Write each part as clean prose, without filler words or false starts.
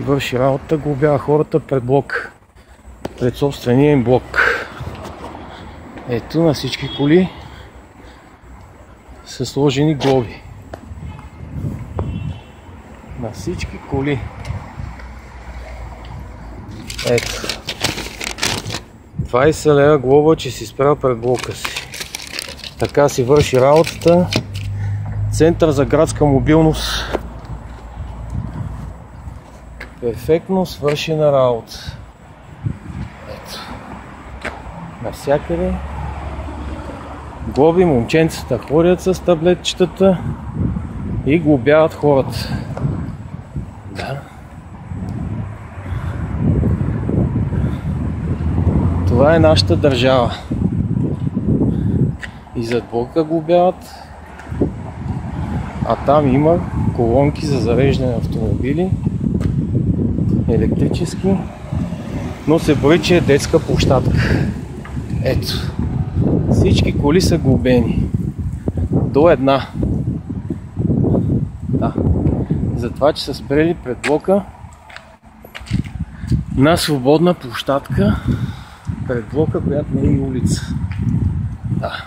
Върши работа, глобява хората пред блок, пред собствения им блок. Ето, на всички коли са сложени глоби. На всички коли. Ето. 20 лева глоба, че си спрял пред блока си. Така си върши работата. Център за градска мобилност. Перфектно свършена работа. Ето. Навсякъде. Глоби, момченцата ходят с таблетчетата и глобяват хората. Да. Това е нашата държава. И зад блока глобяват, а там има колонки за зареждане на автомобили, електрически, но се брои, че е детска площадка. Ето, всички коли са глобени до една. Да. За това, че са спрели пред блока на свободна площадка, пред блока, която не е и улица. Да.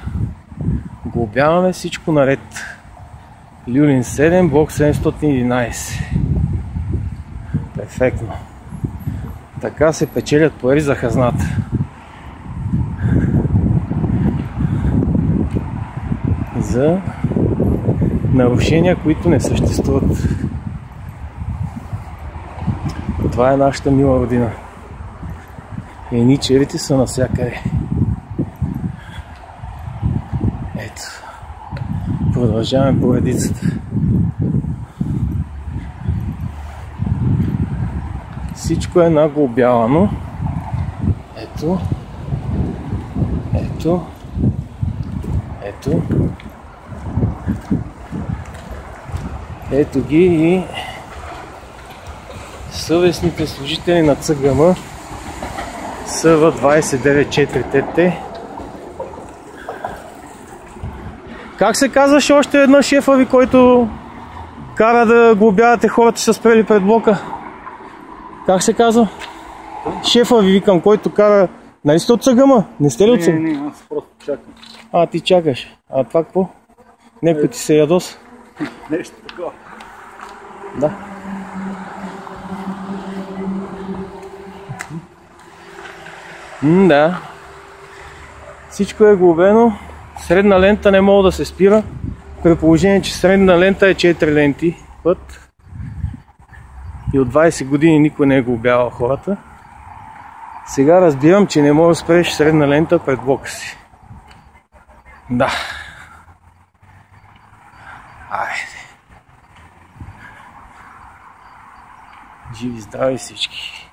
Глобяваме всичко наред. Люлин 7, блок 711. Перфектно. Така се печелят пари за хазната. За нарушения, които не съществуват. Това е нашата мила родина. Еничерите са навсякъде. Ето. Продължаваме поредицата. Всичко е наглобявано. Ето. Ето. Ето. Ето ги и съвестните служители на ЦГМ са в 29.4 ТТ. Как се казваше още веднъж шефа ви, който кара да глобявате хората, че са спрели пред блока? Как се казва? Шефа ви, викам, който кара... Нали сте от ЦГМ? Не сте ли от ЦГМ? Не, аз просто чакам. А, ти чакаш. А това какво? Някой ти се ядос? Нещо такова. Да. Да. Всичко е глобено. Средна лента не мога да се спира. При положение, че средна лента е 4 ленти път. И от 20 години никой не е глобявал хората. Сега разбирам, че не можеш да спреш средна лента пред блока си. Да. Айде. Живи здрави всички.